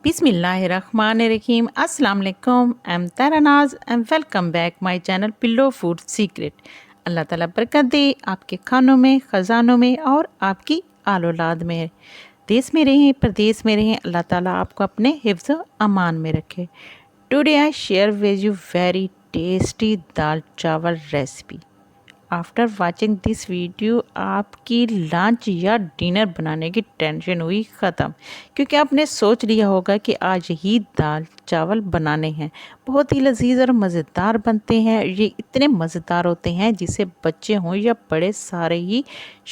बिस्मिल्लाहिर्रहमानिर्रहीम अस्सलाम वालेकुम। I am Taranaz and welcome back my channel pillow food secret. Allah ताला बरकत दे आपके खानों में, ख़जानों में और आपकी आल औलाद में। देश में रहें, प्रदेश में रहें, अल्लाह ताला आपको अपने हिफ्ज़ अमान में रखे। Today I share with you very tasty dal chawal recipe. After watching this video आपकी लंच या डिनर बनाने की टेंशन हुई ख़त्म, क्योंकि आपने सोच लिया होगा कि आज ही दाल चावल बनाने हैं। बहुत ही लजीज और मज़ेदार बनते हैं। ये इतने मज़ेदार होते हैं जिसे बच्चे हों या बड़े सारे ही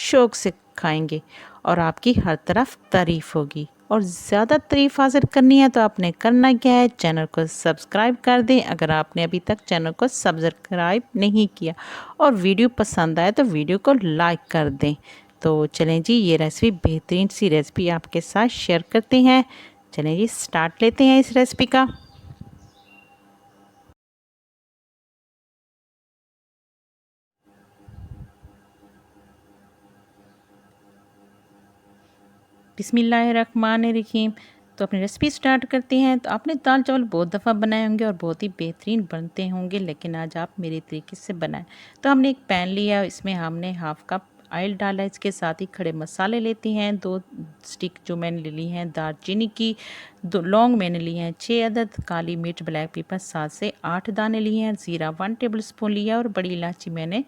शौक़ से खाएंगे और आपकी हर तरफ तारीफ़ होगी। और ज़्यादा तारीफ़ हासिल करनी है तो आपने करना क्या है, चैनल को सब्सक्राइब कर दें अगर आपने अभी तक चैनल को सब्सक्राइब नहीं किया, और वीडियो पसंद आए तो वीडियो को लाइक कर दें। तो चलें जी, ये रेसिपी बेहतरीन सी रेसिपी आपके साथ शेयर करते हैं। चलें जी, स्टार्ट लेते हैं इस रेसिपी का। बिस्मिल्लाहिर्रहमानिर्रहीम। तो अपनी रेसिपी स्टार्ट करते हैं। तो आपने दाल चावल बहुत दफ़ा बनाए होंगे और बहुत ही बेहतरीन बनते होंगे, लेकिन आज आप मेरे तरीके से बनाएं। तो हमने एक पैन लिया, इसमें हमने हाफ़ कप ऑयल डाला, इसके साथ ही खड़े मसाले लेते हैं। 2 स्टिक जो मैंने ले ली हैं दालचीनी की, 2 लौंग मैंने लिए हैं 6 अदद, काली मिर्च ब्लैक पेपर 7 से 8 दाने लिए हैं, ज़ीरा 1 टेबल स्पून लिया और बड़ी इलायची मैंने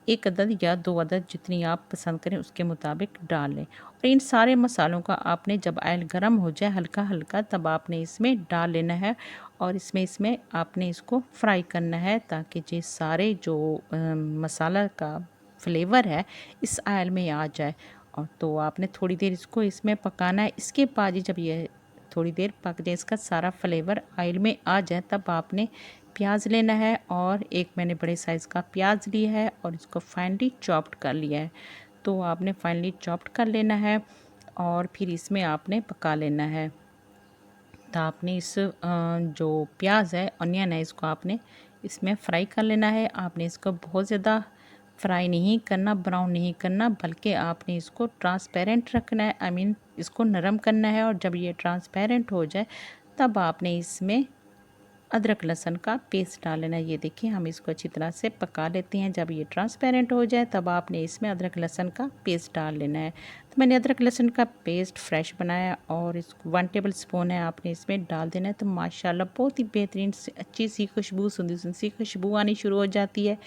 1 अदद या 2 अदद, जितनी आप पसंद करें उसके मुताबिक डाल लें। और इन सारे मसालों का आपने जब ऑयल गर्म हो जाए हल्का हल्का, तब आपने इसमें डाल लेना है और इसमें आपने इसको फ्राई करना है, ताकि ये सारे जो मसाला का फ्लेवर है इस ऑयल में आ जाए। और तो आपने थोड़ी देर इसको इसमें पकाना है। इसके बाद ही जब ये थोड़ी देर पक जाए, इसका सारा फ्लेवर ऑयल में आ जाए, तब आपने प्याज लेना है। और एक मैंने बड़े साइज़ का प्याज लिया है और इसको फाइनली चॉप्ड कर लिया है। तो आपने फाइनली चॉप्ड कर लेना है और फिर इसमें आपने पका लेना है। तो आपने इस जो प्याज है, अनियन है, इसको आपने इसमें फ्राई कर लेना है। आपने इसको बहुत ज़्यादा फ्राई नहीं करना, ब्राउन नहीं करना, बल्कि आपने इसको ट्रांसपेरेंट रखना है, आई मीन इसको नरम करना है। और जब ये ट्रांसपेरेंट हो जाए तब आपने इसमें अदरक लहसुन का पेस्ट डाल लेना है। ये देखिए, हम इसको अच्छी तरह से पका लेते हैं। जब ये ट्रांसपेरेंट हो जाए तब आपने इसमें अदरक लहसुन का पेस्ट डाल लेना है। तो मैंने अदरक लहसुन का पेस्ट फ्रेश बनाया और इसको 1 टेबल स्पून है, आपने इसमें डाल देना है। तो माशाल्लाह बहुत ही बेहतरीन से अच्छी सी खुशबू, सुंदर सी खुशबू आनी शुरू हो जाती है।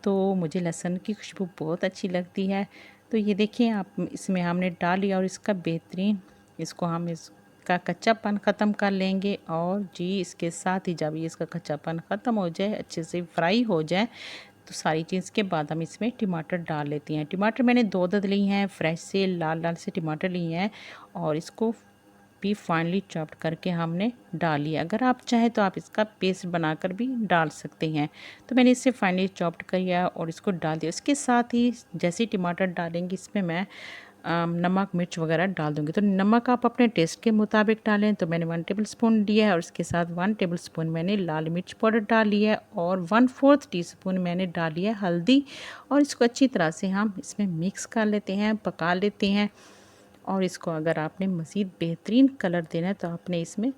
तो मुझे लहसुन की खुशबू बहुत अच्छी लगती है। तो ये देखिए, आप इसमें हमने डाल लिया और इसका बेहतरीन, इसको हम इसका कच्चापन ख़त्म कर लेंगे। और जी इसके साथ ही जब ये इसका कच्चापन ख़त्म हो जाए, अच्छे से फ्राई हो जाए, तो सारी चीज़ के बाद हम इसमें टमाटर डाल लेते हैं। टमाटर मैंने 2 अदद लिए हैं, फ्रेश से लाल लाल से टमाटर लिए हैं और इसको भी फाइनली चॉप्ड करके हमने डाल लिया। अगर आप चाहें तो आप इसका पेस्ट बनाकर भी डाल सकते हैं। तो मैंने इसे फाइनली चॉप्ड किया और इसको डाल दिया। इसके साथ ही जैसे ही टमाटर डालेंगे, इसमें मैं नमक मिर्च वगैरह डाल दूँगी। तो नमक आप अपने टेस्ट के मुताबिक डालें। तो मैंने 1 टेबल स्पून लिया है और इसके साथ 1 टेबल स्पून मैंने लाल मिर्च पाउडर डाल लिया है और 1/4 टीस्पून मैंने डाल लिया हल्दी। और इसको अच्छी तरह से हम इसमें मिक्स कर लेते हैं, पका लेते हैं। और इसको अगर आपने मज़ीद बेहतरीन कलर देना है तो आपने इसमें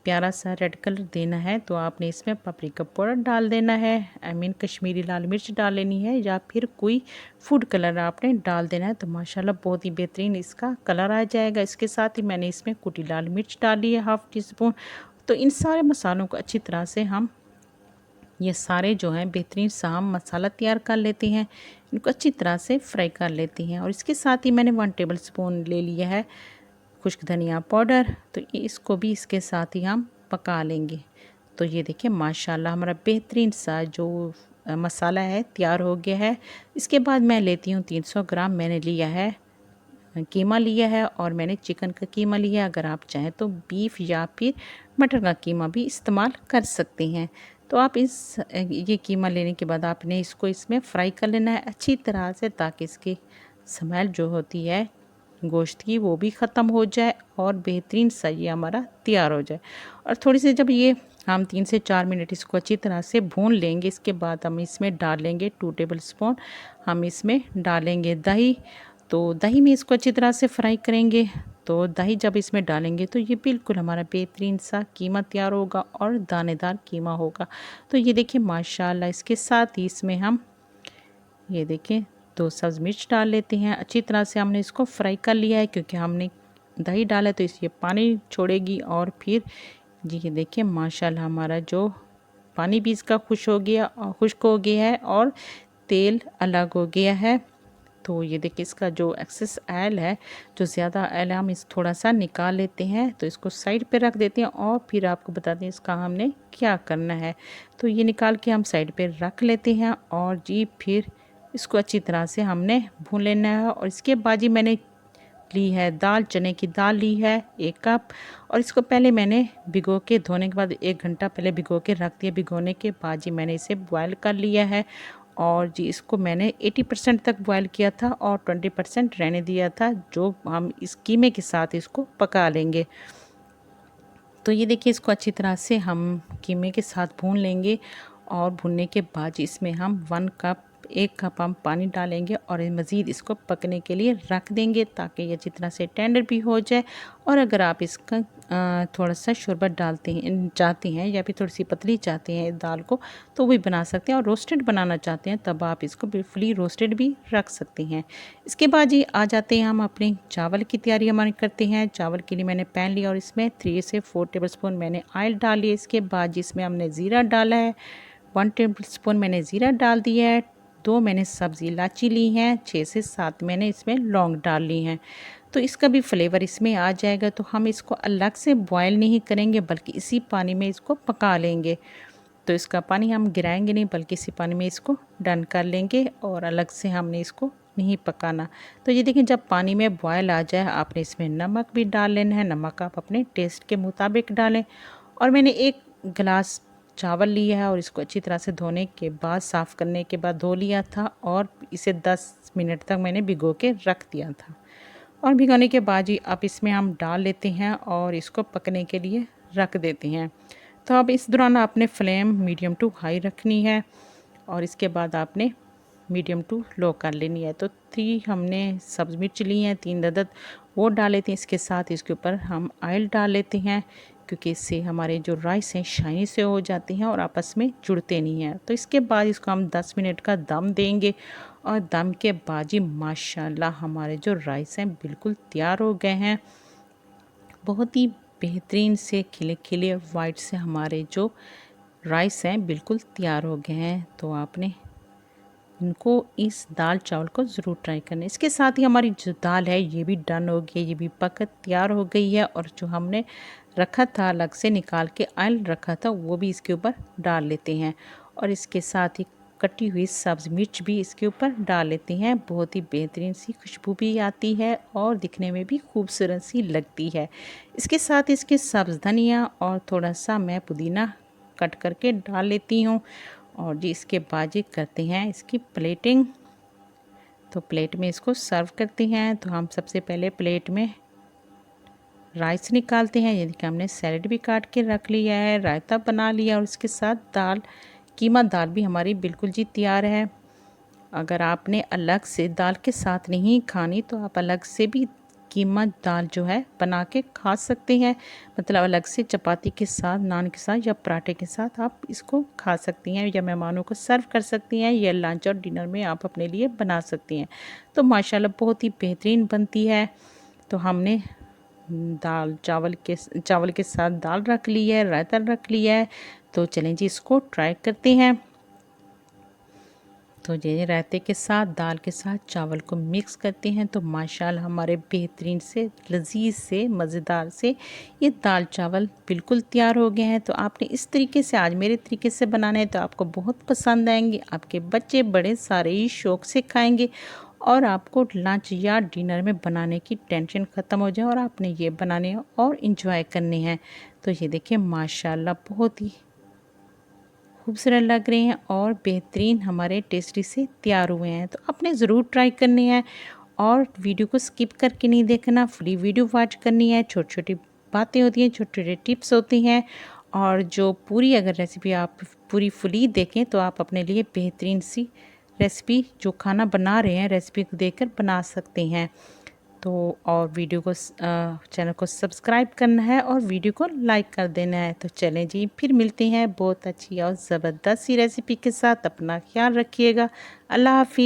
प्यारा सा रेड कलर देना है, तो आपने इसमें पापरिका पाउडर डाल देना है, आई मीन कश्मीरी लाल मिर्च डाल लेनी है, या फिर कोई फूड कलर आपने डाल देना है। तो माशाल्लाह बहुत ही बेहतरीन इसका कलर आ जाएगा। इसके साथ ही मैंने इसमें कुटी लाल मिर्च डाली है 1/2 टीस्पून। तो इन सारे मसालों को अच्छी तरह से हम ये सारे जो हैं बेहतरीन सा हम मसाला तैयार कर लेते हैं। इनको अच्छी तरह से फ्राई कर लेते हैं। और इसके साथ ही मैंने 1 टेबल स्पून ले लिया है खुश्क धनिया पाउडर। तो इसको भी इसके साथ ही हम पका लेंगे। तो ये देखिए, माशाल्लाह हमारा बेहतरीन सा जो मसाला है तैयार हो गया है। इसके बाद मैं लेती हूँ 300 ग्राम मैंने लिया है कीमा लिया है, और मैंने चिकन का कीमा लिया है। अगर आप चाहें तो बीफ या फिर मटन का कीमा भी इस्तेमाल कर सकते हैं। तो आप ये कीमा लेने के बाद आपने इसको इसमें फ्राई कर लेना है अच्छी तरह से, ताकि इसकी स्मेल जो होती है गोश्त की वो भी ख़त्म हो जाए और बेहतरीन सा ये हमारा तैयार हो जाए। और थोड़ी सी जब ये हम 3 से 4 मिनट इसको अच्छी तरह से भून लेंगे, इसके बाद हम इसमें डाल लेंगे 2 टेबल स्पून हम इसमें डालेंगे दही। तो दही में इसको अच्छी तरह से फ्राई करेंगे। तो दही जब इसमें डालेंगे तो ये बिल्कुल हमारा बेहतरीन सा कीमा तैयार होगा और दानेदार कीमा होगा। तो ये देखिए माशाल्लाह, इसके साथ ही इसमें हम ये देखिए 2 सब्ज़ मिर्च डाल लेते हैं। अच्छी तरह से हमने इसको फ्राई कर लिया है, क्योंकि हमने दही डाला है तो इसलिए पानी छोड़ेगी। और फिर जी ये देखिए माशाल्लाह, हमारा जो पानी भी इसका खुश्क हो गया है और तेल अलग हो गया है। तो ये देखिए इसका जो एक्सेस ऑयल है, जो ज़्यादा ऑयल है, हम इस थोड़ा सा निकाल लेते हैं। तो इसको साइड पे रख देते हैं और फिर आपको बताते हैं इसका हमने क्या करना है। तो ये निकाल के हम साइड पे रख लेते हैं और जी फिर इसको अच्छी तरह से हमने भून लेना है। और इसके बाद जी मैंने ली है दाल, चने की दाल ली है 1 कप। और इसको पहले मैंने भिगो के, धोने के बाद 1 घंटा पहले भिगो के रख दिया। भिगोने के बाद जी मैंने इसे बॉयल कर लिया है और जी इसको मैंने 80% तक बॉयल किया था और 20% रहने दिया था, जो हम इस कीमे के साथ इसको पका लेंगे। तो ये देखिए इसको अच्छी तरह से हम कीमे के साथ भून लेंगे। और भूनने के बाद इसमें हम 1 कप हम पानी डालेंगे और मज़ीद इसको पकने के लिए रख देंगे, ताकि ये अच्छी तरह से टेंडर भी हो जाए। और अगर आप इसका थोड़ा सा शरबत चाहते हैं या फिर थोड़ी सी पतली चाहते हैं दाल को, तो भी बना सकते हैं। और रोस्टेड बनाना चाहते हैं तब आप इसको फुली रोस्टेड भी रख सकते हैं। इसके बाद जी आ जाते हैं हम अपने चावल की तैयारी हमारी करते हैं। चावल के लिए मैंने पैन लिया और इसमें 3 से 4 टेबलस्पून मैंने ऑयल डाल लिया। इसके बाद जिसमें हमने ज़ीरा डाला है, 1 टेबलस्पून मैंने ज़ीरा डाल दिया है। 2 मैंने सब्ज़ी इलायची ली हैं, 6 से 7 मैंने इसमें लौंग डाल ली हैं। तो इसका भी फ्लेवर इसमें आ जाएगा। तो हम इसको अलग से बॉयल नहीं करेंगे, बल्कि इसी पानी में इसको पका लेंगे। तो इसका पानी हम गिराएंगे नहीं, बल्कि इसी पानी में इसको डन कर लेंगे और अलग से हमने इसको नहीं पकाना। तो ये देखिए जब पानी में बॉयल आ जाए, आपने इसमें नमक भी डाल लेना है। नमक आप अपने टेस्ट के मुताबिक डालें। और मैंने 1 गिलास चावल लिया है और इसको अच्छी तरह से धोने के बाद, साफ़ करने के बाद धो लिया था और इसे 10 मिनट तक मैंने भिगो के रख दिया था। और भिगोने के बाद ही अब इसमें हम डाल लेते हैं और इसको पकने के लिए रख देते हैं। तो अब इस दौरान आपने फ्लेम मीडियम टू हाई रखनी है और इसके बाद आपने मीडियम टू लो कर लेनी है। तो 3 हमने सब्ज़ मिर्च ली हैं, 3 अदद, वो डाल लेते हैं। इसके साथ इसके ऊपर हम ऑयल डाल लेते हैं, क्योंकि इससे हमारे जो राइस हैं शाइनी से हो जाते हैं और आपस में जुड़ते नहीं हैं। तो इसके बाद इसको हम 10 मिनट का दम देंगे और दम के बाद जी माशाल्लाह हमारे जो राइस हैं बिल्कुल तैयार हो गए हैं। बहुत ही बेहतरीन से खिले खिले वाइट से हमारे जो राइस हैं बिल्कुल तैयार हो गए हैं। तो आपने इनको इस दाल चावल को ज़रूर ट्राई करना है। इसके साथ ही हमारी जो दाल है ये भी डन हो गई है, ये भी पक तैयार हो गई है। और जो हमने रखा था अलग से निकाल के ऑयल रखा था, वो भी इसके ऊपर डाल लेते हैं। और इसके साथ ही कटी हुई सब्ज़ मिर्च भी इसके ऊपर डाल लेते हैं। बहुत ही बेहतरीन सी खुशबू भी आती है और दिखने में भी खूबसूरत सी लगती है। इसके साथ इसके सब्ज़ धनिया और थोड़ा सा मैं पुदीना कट करके डाल लेती हूँ। और जी इसके बाद जी करते हैं इसकी प्लेटिंग। तो प्लेट में इसको सर्व करते हैं। तो हम सबसे पहले प्लेट में राइस निकालते हैं। ये देखिए हमने सैलेड भी काट के रख लिया है, रायता बना लिया और उसके साथ दाल, कीमा दाल भी हमारी बिल्कुल जी तैयार है। अगर आपने अलग से दाल के साथ नहीं खानी तो आप अलग से भी कीमा दाल जो है बना के खा सकते हैं। मतलब अलग से चपाती के साथ, नान के साथ या पराठे के साथ आप इसको खा सकती हैं, या मेहमानों को सर्व कर सकती हैं, या लंच और डिनर में आप अपने लिए बना सकती हैं। तो माशाल्लाह बहुत ही बेहतरीन बनती है। तो हमने चावल के साथ दाल रख ली है, रायता रख लिया है। तो चलें जी इसको ट्राई करते हैं। तो ये रायते के साथ, दाल के साथ चावल को मिक्स करते हैं तो माशाल्लाह हमारे बेहतरीन से, लजीज से, मज़ेदार से ये दाल चावल बिल्कुल तैयार हो गए हैं। तो आपने इस तरीके से आज मेरे तरीके से बनाना है तो आपको बहुत पसंद आएंगे। आपके बच्चे बड़े सारे ही शौक़ से खाएंगे और आपको लंच या डिनर में बनाने की टेंशन ख़त्म हो जाए और आपने ये बनाने और इंजॉय करने हैं। तो ये देखिए माशाल्लाह बहुत ही खूबसूरत लग रहे हैं और बेहतरीन हमारे टेस्टी से तैयार हुए हैं। तो आपने ज़रूर ट्राई करनी है और वीडियो को स्किप करके नहीं देखना, फुली वीडियो वॉच करनी है। छोटी छोटी बातें होती हैं, छोटे छोटे टिप्स होती हैं और जो पूरी अगर रेसिपी आप पूरी फुली देखें तो आप अपने लिए बेहतरीन सी रेसिपी जो खाना बना रहे हैं रेसिपी को देखकर बना सकते हैं। तो और वीडियो को चैनल को सब्सक्राइब करना है और वीडियो को लाइक कर देना है। तो चलें जी, फिर मिलते हैं बहुत अच्छी और ज़बरदस्त सी रेसिपी के साथ। अपना ख्याल रखिएगा। अल्लाह हाफ़िज़।